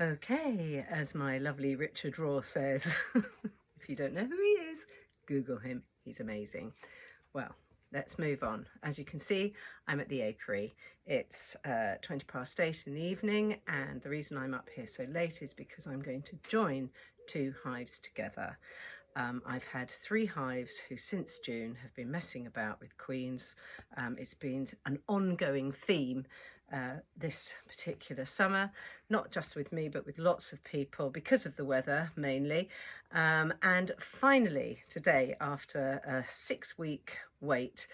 Okay, as my lovely Richard Raw says, if you don't know who he is, Google him. He's amazing. Well, let's move on. As you can see, I'm at the apiary. It's 8:20 in the evening, and the reason I'm up here so late is because I'm going to join two hives together. I've had 3 hives who since June have been messing about with queens. It's been an ongoing theme this particular summer, not just with me but with lots of people because of the weather mainly. And finally today, after a 6-week wait,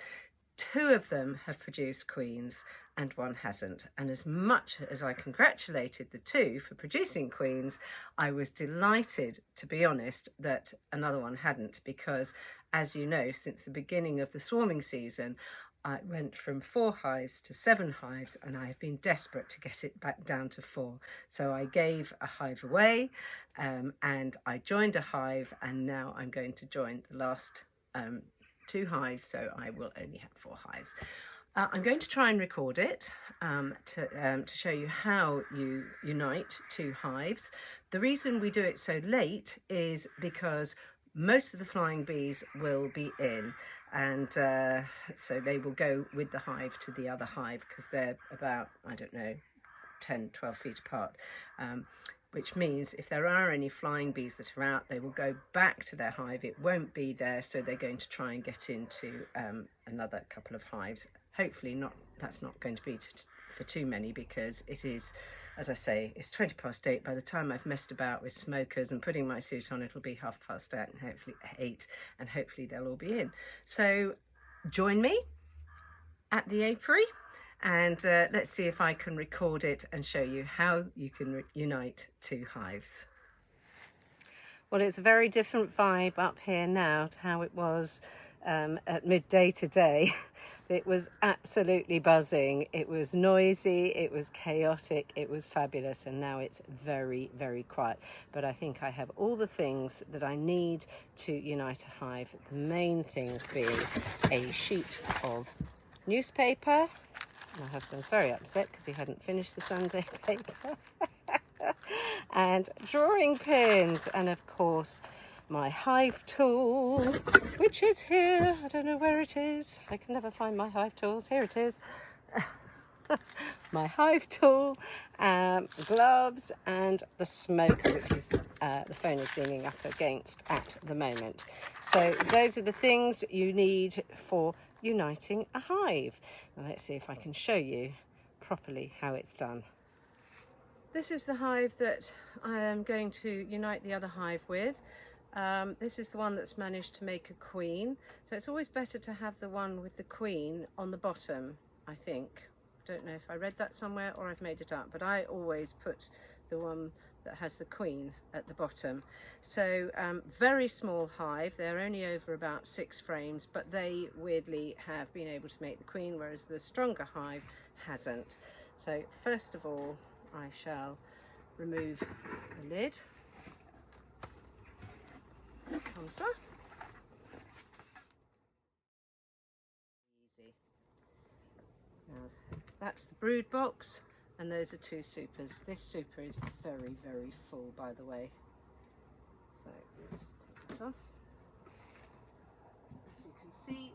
2 of them have produced queens and 1 hasn't. And as much as I congratulated the 2 for producing queens, I was delighted, to be honest, that another one hadn't, because as you know, since the beginning of the swarming season, I went from 4 hives to 7 hives, and I have been desperate to get it back down to 4. So I gave a hive away, and I joined a hive, and now I'm going to join the last 2 hives, so I will only have 4 hives. I'm going to try and record it to show you how you unite 2 hives. The reason we do it so late is because most of the flying bees will be in, and so they will go with the hive to the other hive, because they're about, I don't know, 10-12 feet apart. Which means if there are any flying bees that are out, they will go back to their hive. It won't be there, so they're going to try and get into another couple of hives. Hopefully not. That's not going to be for too many, because it is, as I say, it's 8:20. By the time I've messed about with smokers and putting my suit on, it'll be 8:30 and hopefully 8, and hopefully they'll all be in. So join me at the apiary, and let's see if I can record it and show you how you can unite 2 hives. Well, it's a very different vibe up here now to how it was at midday today. It was absolutely buzzing, it was noisy, it was chaotic, it was fabulous, and now it's very, very quiet. But I think I have all the things that I need to unite a hive, the main things being a sheet of newspaper. My husband's very upset because he hadn't finished the Sunday paper. And drawing pins, and of course my hive tool, which is here. I don't know where it is. I can never find my hive tools. Here it is. My hive tool, gloves, and the smoker, which is the phone is leaning up against at the moment. So those are the things you need for uniting a hive. Now let's see if I can show you properly how it's done. This is the hive that I am going to unite the other hive with. This is the one that's managed to make a queen. So it's always better to have the one with the queen on the bottom, I think. I don't know if I read that somewhere or I've made it up, but I always put the one that has the queen at the bottom. So very small hive. They're only over about 6 frames, but they weirdly have been able to make the queen, whereas the stronger hive hasn't. So first of all, I shall remove the lid. Easy. Now, that's the brood box, and those are 2 supers. This super is very, very full, by the way. So just take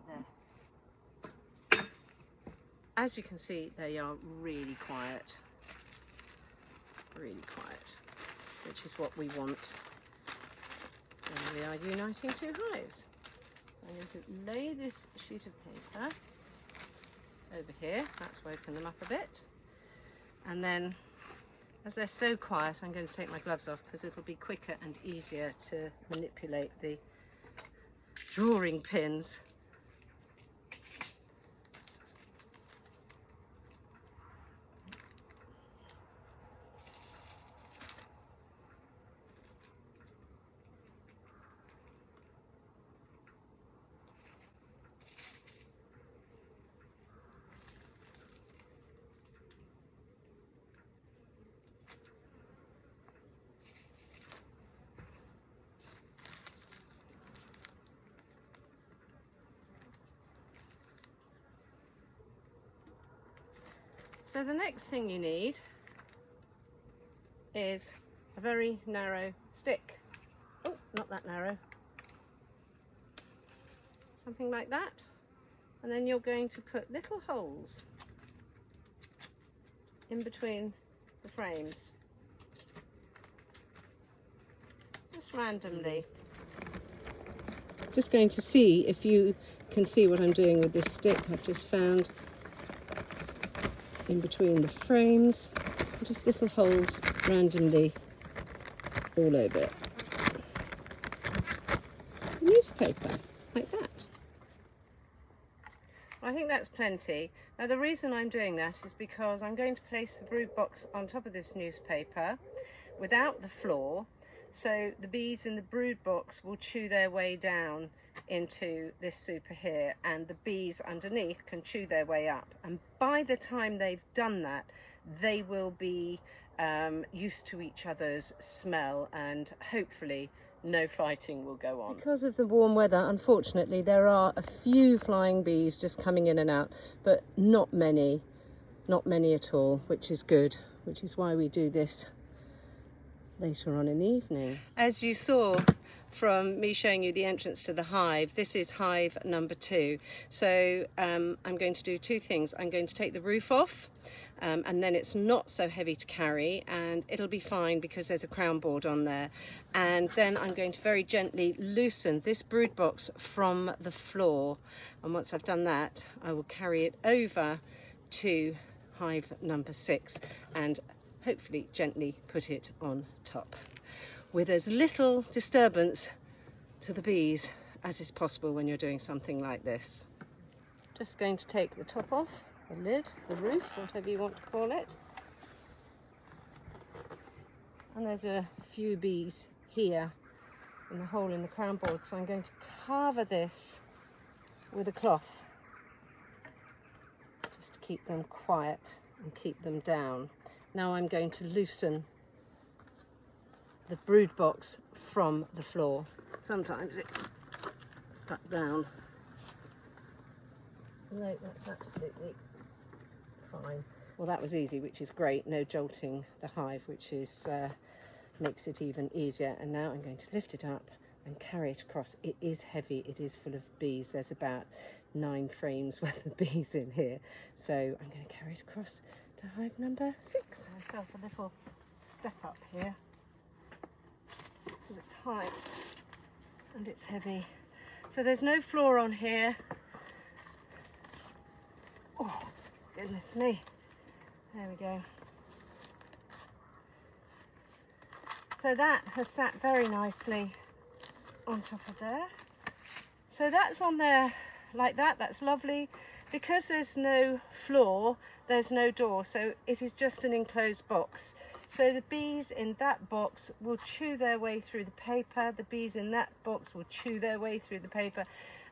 it off. As you can see, they are really quiet, which is what we want when we are uniting 2 hives. So I'm going to lay this sheet of paper over here. That's woken them up a bit. And then, as they're so quiet, I'm going to take my gloves off because it'll be quicker and easier to manipulate the drawing pins. So the next thing you need is a very narrow stick. Oh, not that narrow. Something like that. And then you're going to put little holes in between the frames. Just randomly. Just going to see if you can see what I'm doing with this stick. I've just found in between the frames, just little holes randomly all over it. Newspaper, like that. I think that's plenty. Now the reason I'm doing that is because I'm going to place the brood box on top of this newspaper without the floor, so the bees in the brood box will chew their way down into this super here, and the bees underneath can chew their way up, and by the time they've done that they will be used to each other's smell, and hopefully no fighting will go on. Because of the warm weather, unfortunately, there are a few flying bees just coming in and out, but not many at all, which is good, which is why we do this later on in the evening. As you saw from me showing you the entrance to the hive, this is hive number 2. So I'm going to do two things. I'm going to take the roof off, and then it's not so heavy to carry, and it'll be fine because there's a crown board on there. And then I'm going to very gently loosen this brood box from the floor, and once I've done that I will carry it over to hive number 6 and hopefully gently put it on top with as little disturbance to the bees as is possible when you're doing something like this. Just going to take the top off, the lid, the roof, whatever you want to call it. And there's a few bees here in the hole in the crown board, so I'm going to cover this with a cloth just to keep them quiet and keep them down. Now I'm going to loosen the brood box from the floor. Sometimes it's stuck down. No, that's absolutely fine. Well, that was easy, which is great. No jolting the hive, which is makes it even easier. And now I'm going to lift it up and carry it across. It is heavy, it is full of bees. There's about 9 frames worth of bees in here. So I'm going to carry it across to hive number 6. I felt a little step up here because it's high and it's heavy. So there's no floor on here. Oh, goodness me. There we go. So that has sat very nicely on top of there. So that's on there like that. That's lovely. Because there's no floor, there's no door, so it is just an enclosed box. So the bees in that box will chew their way through the paper, the bees in that box will chew their way through the paper,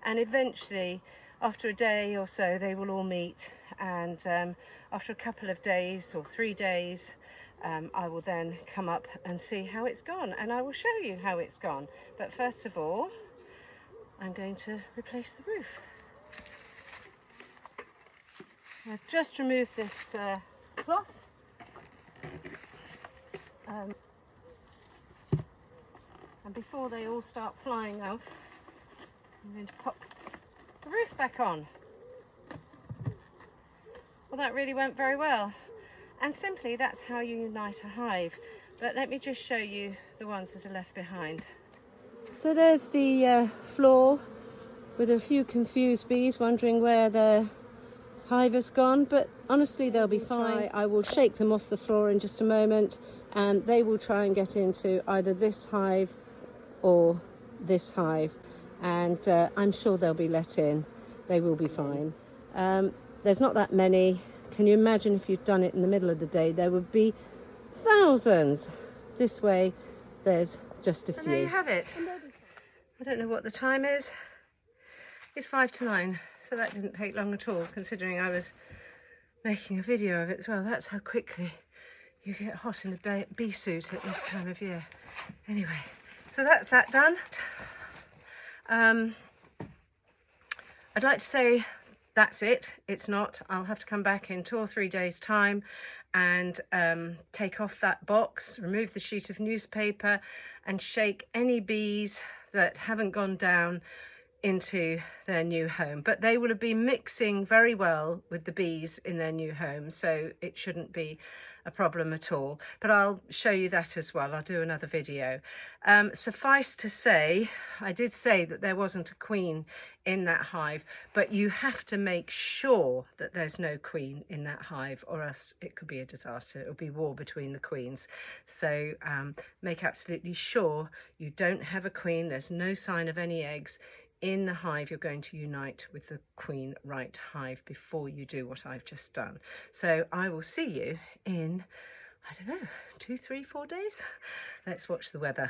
and eventually, after a day or so, they will all meet, and after a couple of days or 3 days, I will then come up and see how it's gone, and I will show you how it's gone. But first of all, I'm going to replace the roof. I've just removed this cloth, and before they all start flying off, I'm going to pop the roof back on. Well, that really went very well, and simply that's how you unite a hive. But let me just show you the ones that are left behind. So there's the floor with a few confused bees wondering where their hive has gone, but honestly they'll be fine. I will shake them off the floor in just a moment, and they will try and get into either this hive or this hive, and I'm sure they'll be let in. They will be fine. There's not that many. Can you imagine if you'd done it in the middle of the day? There would be thousands. This way there's just a few. And there you have it. I don't know what the time is. It's 5 to 9, so that didn't take long at all, considering I was making a video of it as well. That's how quickly you get hot in a bee suit at this time of year. Anyway, so that's that done. I'd like to say that's it. It's not. I'll have to come back in 2 or 3 days' time and take off that box, remove the sheet of newspaper and shake any bees that haven't gone down into their new home. But they will have been mixing very well with the bees in their new home, so it shouldn't be a problem at all. But I'll show you that as well. I'll do another video. Suffice to say, I did say that there wasn't a queen in that hive, but you have to make sure that there's no queen in that hive, or else it could be a disaster. It'll be war between the queens. So make absolutely sure you don't have a queen. There's no sign of any eggs in the hive you're going to unite with the queenright hive before you do what I've just done. So I will see you in, I don't know, 2, 3, 4 days. Let's watch the weather.